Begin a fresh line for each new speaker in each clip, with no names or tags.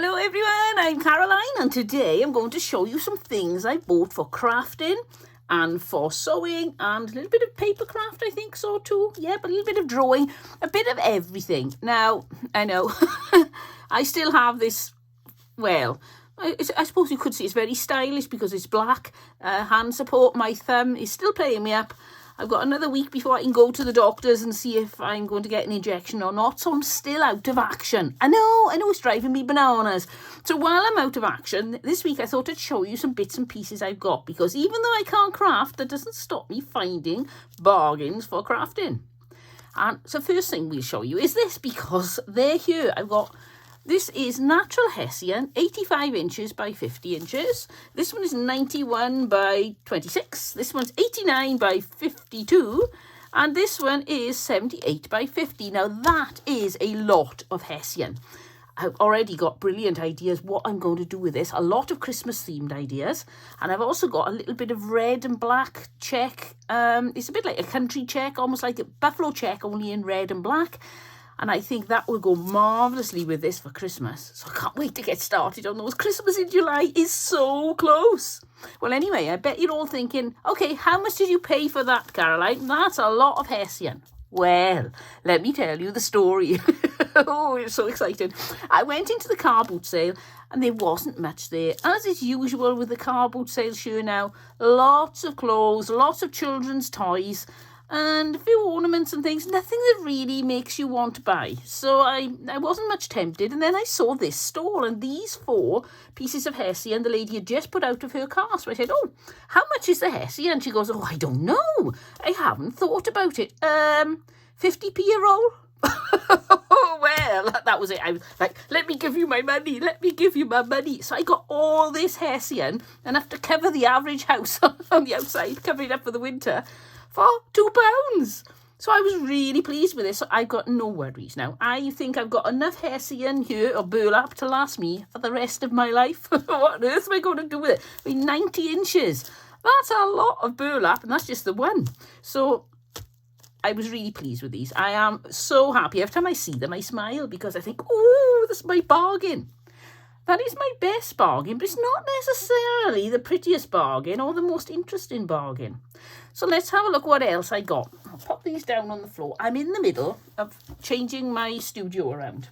Hello everyone, I'm Caroline and today I'm going to show you some things I bought for crafting and for sewing and a little bit of paper craft, I think so too. Yeah, but a little bit of drawing, a bit of everything. Now, I know I still have this, well, I suppose you could say it's very stylish because it's black. Hand support, my thumb is still playing me up. I've got another week before I can go to the doctors and see if I'm going to get an injection or not. So I'm still out of action. I know it's driving me bananas. So while I'm out of action, this week I thought I'd show you some bits and pieces I've got. Because even though I can't craft, that doesn't stop me finding bargains for crafting. And so first thing we'll show you is this, because they're here. This is natural Hessian, 85 inches by 50 inches. This one is 91 by 26. This one's 89 by 52. And this one is 78 by 50. Now that is a lot of Hessian. I've already got brilliant ideas what I'm going to do with this. A lot of Christmas themed ideas. And I've also got a little bit of red and black check. It's a bit like a country check, almost like a buffalo check, only in red and black. And I think that will go marvellously with this for Christmas. So I can't wait to get started on those. Christmas in July is so close. Well, anyway, I bet you're all thinking, okay, how much did you pay for that, Caroline? That's a lot of Hessian. Well, let me tell you the story. Oh, I'm so excited. I went into the car boot sale and there wasn't much there. As is usual with the car boot sale sure now, lots of clothes, lots of children's toys, and a few ornaments and things, nothing that really makes you want to buy. So I wasn't much tempted, and then I saw this stall, and these 4 pieces of Hessian the lady had just put out of her car. So I said, oh, how much is the Hessian? And she goes, oh, I don't know. I haven't thought about it. 50p a roll? Oh, well, that was it. I was like, let me give you my money. Let me give you my money. So I got all this Hessian, and have to cover the average house on the outside, cover it up for the winter, for £2. So I was really pleased with this. So I've got no worries now. I think I've got enough Hessian here, or burlap, to last me for the rest of my life. What on earth am I going to do with it? I mean, 90 inches. That's a lot of burlap, and that's just the one. So I was really pleased with these. I am so happy. Every time I see them, I smile because I think, oh, this is my bargain. That is my best bargain, but it's not necessarily the prettiest bargain or the most interesting bargain. So let's have a look what else I got. I'll pop these down on the floor. I'm in the middle of changing my studio around.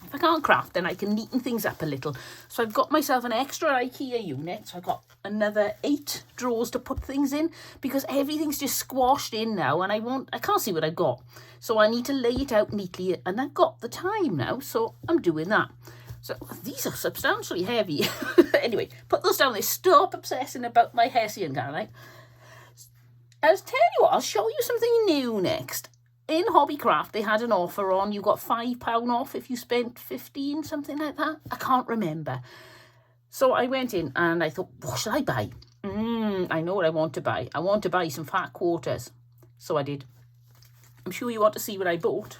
If I can't craft, then I can neaten things up a little. So I've got myself an extra IKEA unit. So I've got another 8 drawers to put things in because everything's just squashed in now and I can't see what I've got. So I need to lay it out neatly, and I've got the time now, so I'm doing that. So these are substantially heavy. Anyway, put those down there. Stop obsessing about my Hessian, Caroline. I'll tell you what, I'll show you something new next. In Hobbycraft, they had an offer on. You got £5 off if you spent 15, something like that. I can't remember. So I went in and I thought, what should I buy? I know what I want to buy. I want to buy some fat quarters. So I did. I'm sure you want to see what I bought.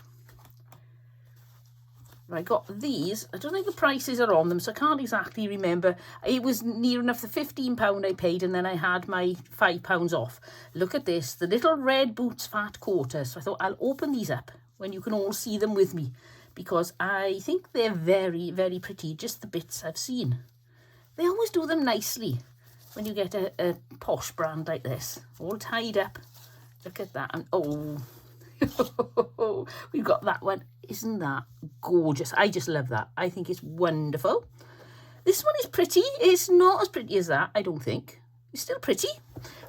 I got these. I don't think the prices are on them, so I can't exactly remember. It was near enough the £15 I paid, and then I had my £5 off. Look at this, the little red boots fat quarters. So I thought I'll open these up when you can all see them with me, because I think they're very, very pretty, just the bits I've seen. They always do them nicely when you get a posh brand like this, all tied up. Look at that, and oh... We've got that one. Isn't that gorgeous? I just love that. I think it's wonderful. This one is pretty. It's not as pretty as that, I don't think. It's still pretty.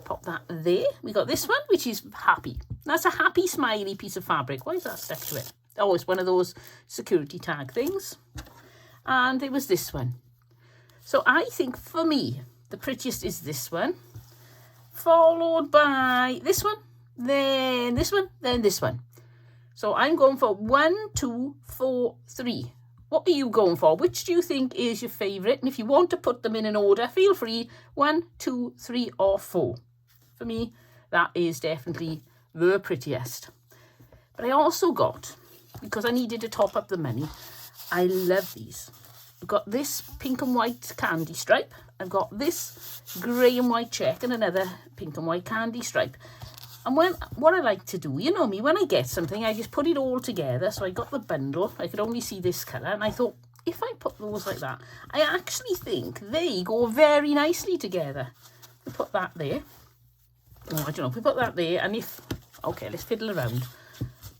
Pop that there. We got this one, which is happy. That's a happy, smiley piece of fabric. Why is that stuck to it? Oh, it's one of those security tag things. And there was this one. So I think for me, the prettiest is this one, followed by this one, then this one, then this one. So I'm going for 1, 2, 4, 3. What are you going for? Which do you think is your favourite? And if you want to put them in an order, feel free. 1, 2, 3 or 4. For me, that is definitely the prettiest. But I also got, because I needed to top up the money, I love these. I've got this pink and white candy stripe. I've got this grey and white check and another pink and white candy stripe. And what I like to do, you know me, when I get something, I just put it all together. So I got the bundle. I could only see this colour. And I thought, if I put those like that, I actually think they go very nicely together. We put that there. Oh, I don't know, if we put that there, and if, okay, let's fiddle around.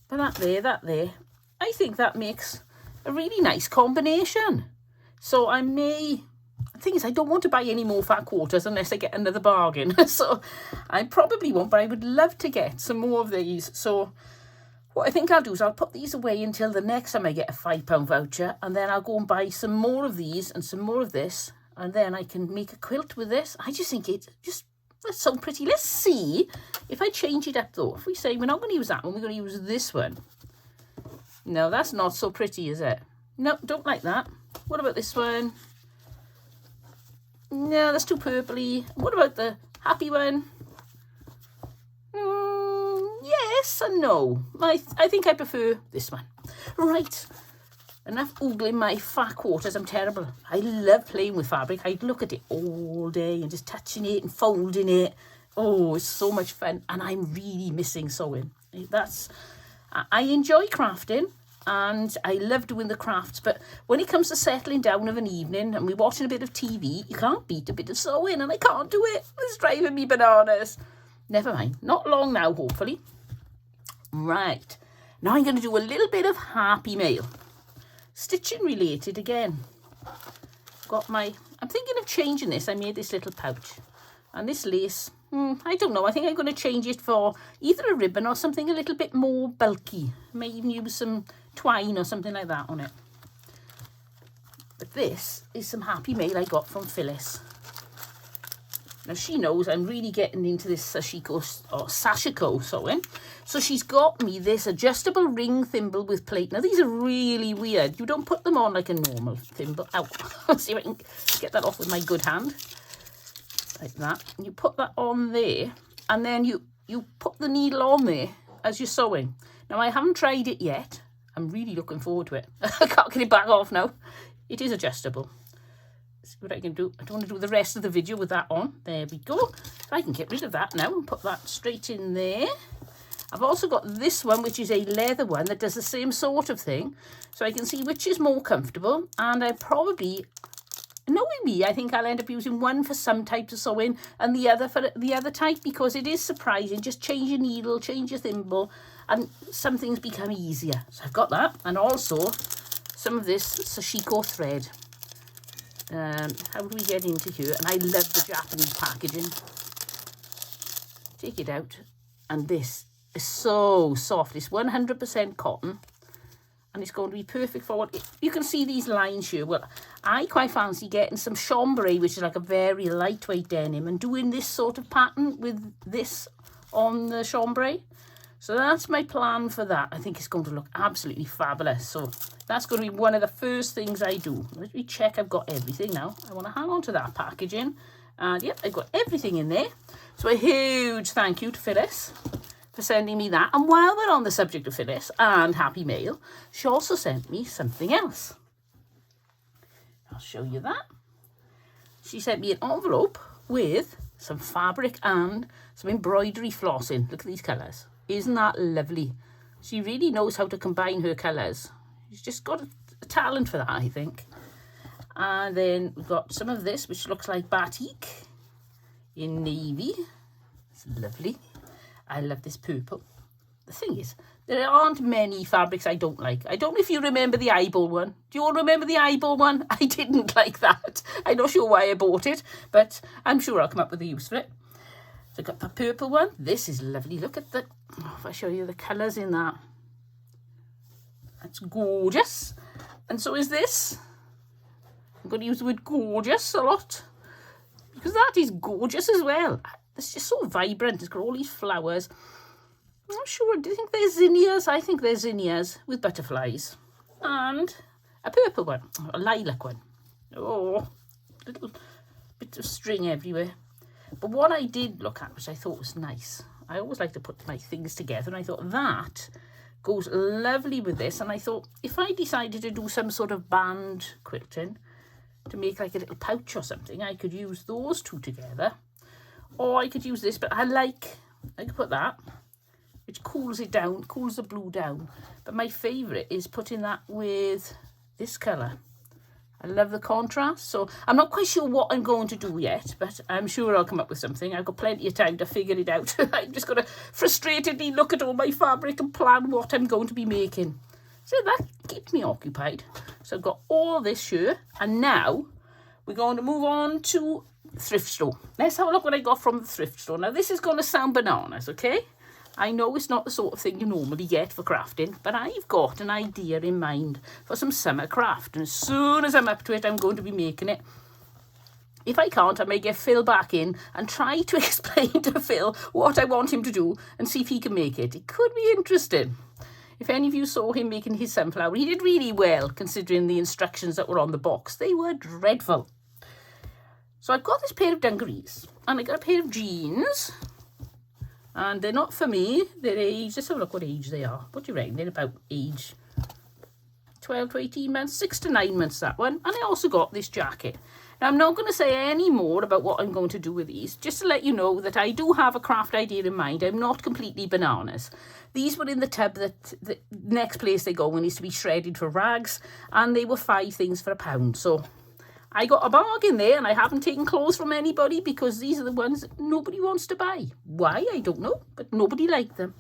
Put that there. I think that makes a really nice combination. So the thing is, I don't want to buy any more fat quarters unless I get another bargain. So I probably won't, but I would love to get some more of these. So what I think I'll do is I'll put these away until the next time I get a £5 voucher, and then I'll go and buy some more of these and some more of this, and then I can make a quilt with this. I just think that's so pretty. Let's see if I change it up though. If we say we're not going to use that one, we're going to use this one. No, that's not so pretty, is it? No, don't like that. What about this one? No, that's too purpley. What about the happy one? Yes and no. I think I prefer this one. Right. Enough oogling my fat quarters. I'm terrible. I love playing with fabric. I'd look at it all day and just touching it and folding it. Oh, it's so much fun. And I'm really missing sewing. I enjoy crafting and I love doing the crafts. But when it comes to settling down of an evening and we're watching a bit of TV, you can't beat a bit of sewing, and I can't do it. It's driving me bananas. Never mind. Not long now, hopefully. Right. Now I'm going to do a little bit of happy mail. Stitching related again. I'm thinking of changing this. I made this little pouch. And this lace, I don't know. I think I'm going to change it for either a ribbon or something a little bit more bulky. I may even use some twine or something like that on it. But this is some happy mail I got from Phyllis. Now she knows I'm really getting into this Sashiko sewing. So she's got me this adjustable ring thimble with plate. Now these are really weird. You don't put them on like a normal thimble. Ow. Let's see if I can get that off with my good hand. Like that. And you put that on there. And then you put the needle on there as you're sewing. Now I haven't tried it yet. I'm really looking forward to it. I can't get it back off now. It is adjustable. See what I can do. I don't want to do the rest of the video with that on. There we go. I can get rid of that now and put that straight in there. I've also got this one, which is a leather one that does the same sort of thing. So I can see which is more comfortable. And I probably, knowing me, I think I'll end up using one for some types of sewing and the other for the other type, because it is surprising. Just change your needle, change your thimble, and some things become easier. So I've got that. And also some of this Sashiko thread. How do we get into here? And I love the Japanese packaging. Take it out. And this is so soft. It's 100% cotton. And it's going to be perfect for what... You can see these lines here. Well, I quite fancy getting some chambray, which is like a very lightweight denim, and doing this sort of pattern with this on the chambray. So that's my plan for that. I think it's going to look absolutely fabulous. So that's going to be one of the first things I do. Let me check I've got everything now. I want to hang on to that packaging. And yep, I've got everything in there. So a huge thank you to Phyllis for sending me that. And while we're on the subject of Phyllis and Happy Mail, she also sent me something else. I'll show you that. She sent me an envelope with some fabric and some embroidery flossing. Look at these colours. Isn't that lovely? She really knows how to combine her colours. She's just got a talent for that, I think. And then we've got some of this, which looks like batik in navy. It's lovely. I love this purple. The thing is, there aren't many fabrics I don't like. I don't know if you remember the eyeball one. Do you all remember the eyeball one? I didn't like that. I'm not sure why I bought it, but I'm sure I'll come up with a use for it. So I've got the purple one. This is lovely. Look at the... Oh, if I show you the colours in that. That's gorgeous. And so is this. I'm going to use the word gorgeous a lot, because that is gorgeous as well. It's just so vibrant. It's got all these flowers. I'm not sure. Do you think they're zinnias? I think they're zinnias with butterflies. And a purple one. A lilac one. Oh, little bits of string everywhere. But what I did look at, which I thought was nice, I always like to put my things together, and I thought that goes lovely with this. And I thought if I decided to do some sort of band quilting to make like a little pouch or something, I could use those two together. Or I could use this, but I could put that, which cools it down, cools the blue down. But my favourite is putting that with this colour. I love the contrast. So I'm not quite sure what I'm going to do yet, but I'm sure I'll come up with something. I've got plenty of time to figure it out. I'm just going to frustratedly look at all my fabric and plan what I'm going to be making. So that keeps me occupied. So I've got all this here, and now we're going to move on to thrift store. Let's have a look what I got from the thrift store. Now this is going to sound bananas, okay? I know it's not the sort of thing you normally get for crafting, but I've got an idea in mind for some summer craft, and as soon as I'm up to it, I'm going to be making it. If I can't, I may get Phil back in and try to explain to Phil what I want him to do and see if he can make it. It could be interesting. If any of you saw him making his sunflower, he did really well considering the instructions that were on the box. They were dreadful. So I've got this pair of dungarees, and I got a pair of jeans. And they're not for me. They're age. Let's have a look what age they are. What do you reckon? They're about age 12 to 18 months, 6 to 9 months, that one. And I also got this jacket. Now, I'm not going to say any more about what I'm going to do with these, just to let you know that I do have a craft idea in mind. I'm not completely bananas. These were in the tub that the next place they go needs to be shredded for rags, and they were 5 things for £1. So I got a bargain there, and I haven't taken clothes from anybody because these are the ones that nobody wants to buy. Why? I don't know, but nobody liked them.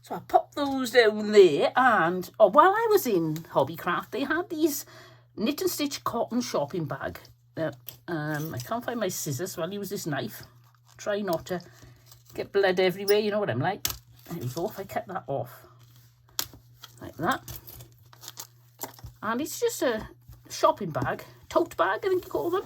So I popped those down there, and while I was in Hobbycraft, they had these knit and stitch cotton shopping bag. I can't find my scissors, so I'll use this knife. Try not to get blood everywhere, you know what I'm like. There we go, if I cut that off. Like that. And it's just a shopping bag. Tote bag, I think you call them.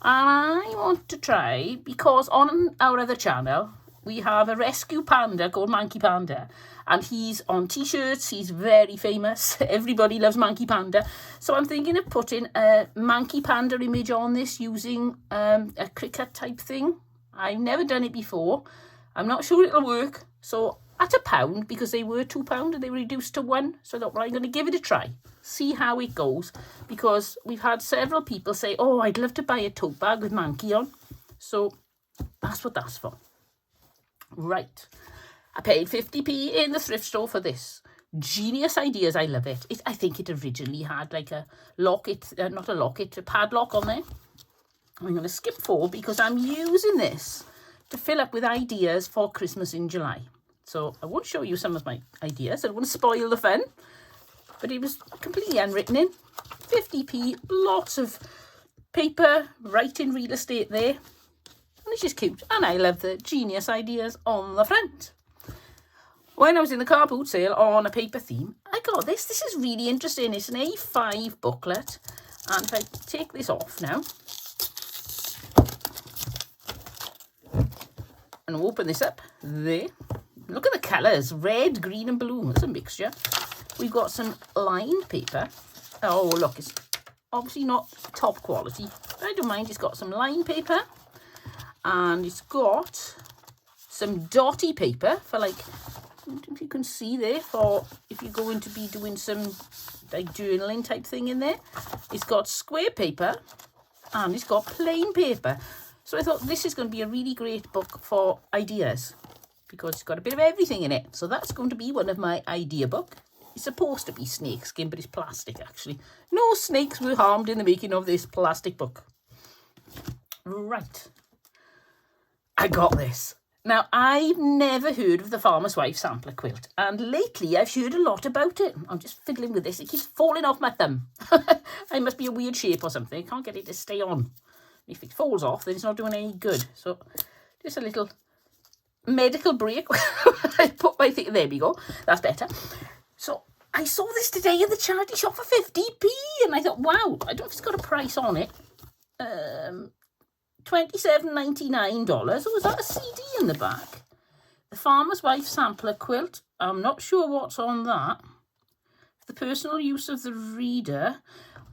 And I want to try, because on our other channel we have a rescue panda called Monkey Panda, and he's on t-shirts. He's very famous. Everybody loves Monkey Panda. So I'm thinking of putting a Monkey Panda image on this using a Cricut type thing. I've never done it before. I'm not sure it'll work. So at £1, because they were £2 and they were reduced to £1, so I thought, well, I'm going to give it a try, see how it goes, because we've had several people say, oh, I'd love to buy a tote bag with monkey on. So that's what that's for. Right, I paid 50p in the thrift store for this. Genius ideas, I love it. I think it originally had like a locket, not a locket, a padlock on there. I'm going to skip forward because I'm using this to fill up with ideas for Christmas in July. So I won't show you some of my ideas. I don't want to spoil the fun. But it was completely unwritten in. 50p, lots of paper, writing real estate there. And it's just cute. And I love the genius ideas on the front. When I was in the car boot sale on a paper theme, I got this. This is really interesting. It's an A5 booklet. And if I take this off now and open this up, there. Look at the colours, red, green and blue. That's a mixture. We've got some lined paper. Oh, look, it's obviously not top quality. I don't mind, it's got some lined paper. And it's got some dotty paper for like, I don't know if you can see there, for if you're going to be doing some like journaling type thing in there. It's got square paper and it's got plain paper. So I thought this is going to be a really great book for ideas, because it's got a bit of everything in it. So that's going to be one of my idea book. It's supposed to be snakeskin, but it's plastic actually. No snakes were harmed in the making of this plastic book. Right. I got this. Now, I've never heard of the Farmer's Wife sampler quilt, and lately I've heard a lot about it. I'm just fiddling with this. It keeps falling off my thumb. I must be a weird shape or something. I can't get it to stay on. If it falls off, then it's not doing any good. So just a little medical break. I put my thing, there we go, that's better. So I saw this today in the charity shop for 50p, and I thought, wow, I don't know if it's got a price on it. $27.99. Oh, is that a CD in the back? The Farmer's Wife sampler quilt. I'm not sure what's on that. For the personal use of the reader.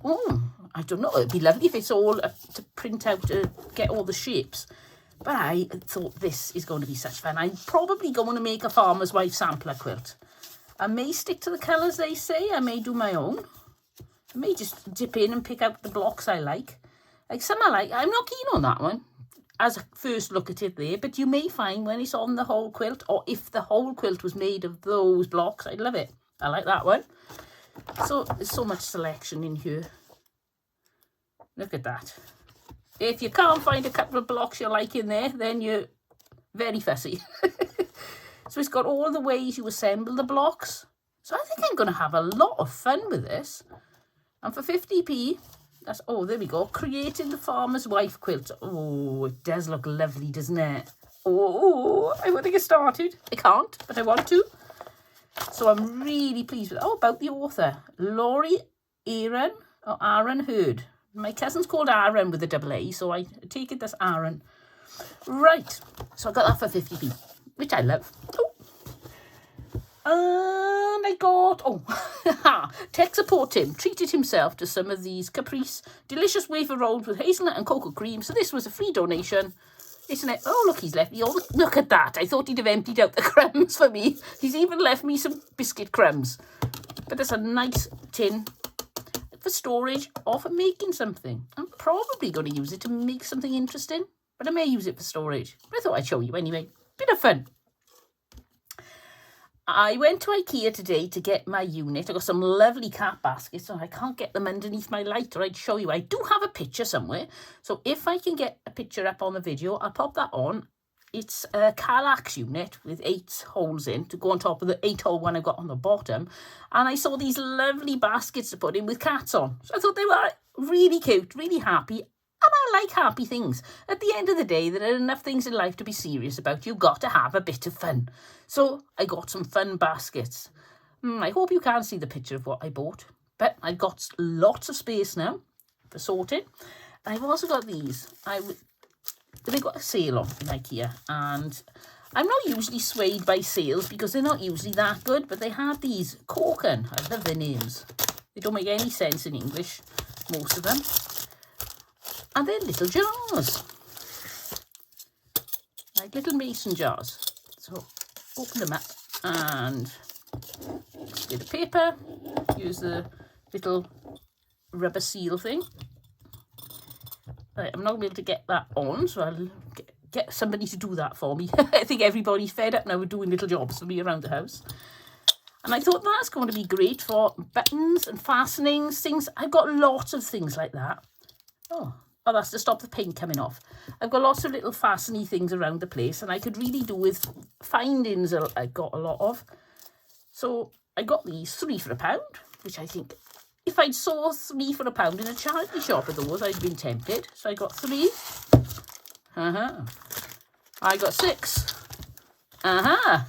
Oh, I don't know. It'd be lovely if it's all to print out to get all the shapes. But I thought this is going to be such fun. I'm probably going to make a Farmer's Wife sampler quilt. I may stick to the colours they say. I may do my own. I may just dip in and pick out the blocks I like. Like some I like. I'm not keen on that one as a first look at it there. But you may find when it's on the whole quilt, or if the whole quilt was made of those blocks, I'd love it. I like that one. So there's so much selection in here. Look at that. If you can't find a couple of blocks you like in there, then you're very fussy. So it's got all the ways you assemble the blocks. So I think I'm going to have a lot of fun with this. And for 50p, that's, oh, there we go. Creating the Farmer's Wife quilt. Oh, it does look lovely, doesn't it? Oh, I want to get started. I can't, but I want to. So I'm really pleased with it. Oh, about the author. Laurie Aaron, or Aaron Hurd. My cousin's called Aaron with a double A, so I take it that's Aaron. Right, so I got that for 50p, which I love. Oh. And I got, tech support Tim treated himself to some of these Caprice delicious wafer rolls with hazelnut and cocoa cream. So this was a free donation, isn't it? Oh, look, he's left me all, look at that. I thought he'd have emptied out the crumbs for me. He's even left me some biscuit crumbs. But that's a nice tin for storage or for making something. I'm probably going to use it to make something interesting, but I may use it for storage. But I thought I'd show you anyway. Bit of fun. I went to IKEA today to get my unit. I got some lovely cat baskets, so I can't get them underneath my light, or I'd show you. I do have a picture somewhere, so if I can get a picture up on the video, I'll pop that on. It's a Kallax unit with 8 holes in to go on top of the 8-hole one I've got on the bottom. And I saw these lovely baskets to put in with cats on. So I thought they were really cute, really happy. And I like happy things. At the end of the day, there are enough things in life to be serious about. You've got to have a bit of fun. So I got some fun baskets. I hope you can see the picture of what I bought. But I've got lots of space now for sorting. I've also got these. They got a sale on in IKEA. And I'm not usually swayed by sales because they're not usually that good. But they had these Corken. I love their names. They don't make any sense in English, most of them. And they're little jars, like little mason jars. So open them up and a bit of paper, use the little rubber seal thing. Right, I'm not going to be able to get that on, so I'll get somebody to do that for me. I think everybody's fed up now with doing little jobs for me around the house. And I thought that's going to be great for buttons and fastenings, things. I've got lots of things like that. Oh, that's to stop the paint coming off. I've got lots of little fastening things around the place, and I could really do with findings I've got a lot of. So I got these 3 for £1, which I think if I'd saw 3 for £1 in a charity shop of those, I'd have been tempted. So I got 3. I got 6. I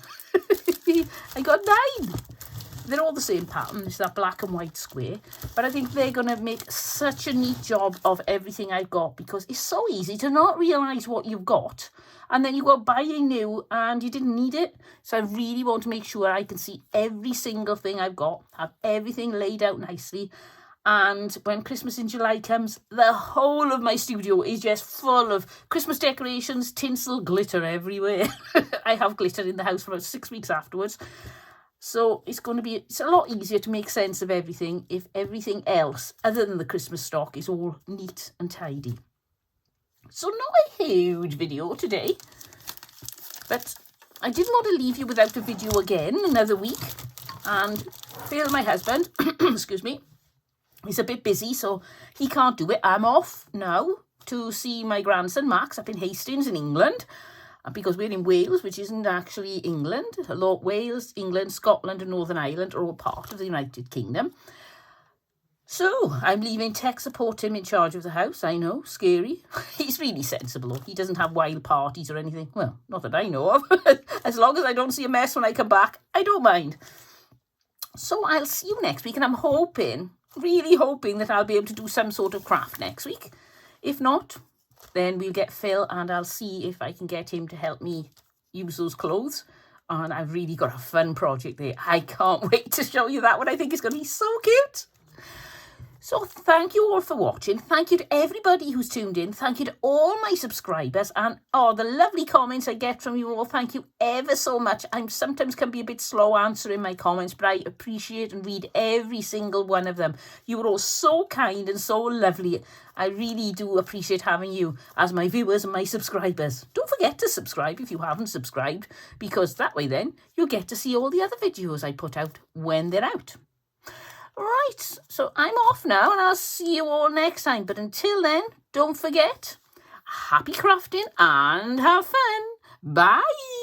got 9. They're all the same pattern. It's that black and white square. But I think they're going to make such a neat job of everything I've got, because it's so easy to not realise what you've got. And then you go buying new and you didn't need it. So I really want to make sure I can see every single thing I've got, have everything laid out nicely. And when Christmas in July comes, the whole of my studio is just full of Christmas decorations, tinsel, glitter everywhere. I have glitter in the house for about 6 weeks afterwards. So it's a lot easier to make sense of everything if everything else, other than the Christmas stock, is all neat and tidy. So not a huge video today, but I didn't want to leave you without a video again another week. And Phil, my husband, excuse me, he's a bit busy, so he can't do it. I'm off now to see my grandson Max up in Hastings in England. Because we're in Wales, which isn't actually England. Wales, England, Scotland and Northern Ireland are all part of the United Kingdom. So I'm leaving tech support him in charge of the house. I know, scary. He's really sensible though. He doesn't have wild parties or anything. Well, not that I know of. As long as I don't see a mess when I come back, I don't mind. So I'll see you next week, and I'm hoping, really hoping, that I'll be able to do some sort of craft next week. If not, then we'll get Phil and I'll see if I can get him to help me use those clothes. And I've really got a fun project there. I can't wait to show you that one. I think it's going to be so cute. So thank you all for watching. Thank you to everybody who's tuned in. Thank you to all my subscribers. And the lovely comments I get from you all. Thank you ever so much. I sometimes can be a bit slow answering my comments, but I appreciate and read every single one of them. You are all so kind and so lovely. I really do appreciate having you as my viewers and my subscribers. Don't forget to subscribe if you haven't subscribed, because that way then you'll get to see all the other videos I put out when they're out. Right, so I'm off now and I'll see you all next time. But until then, don't forget, happy crafting and have fun. Bye.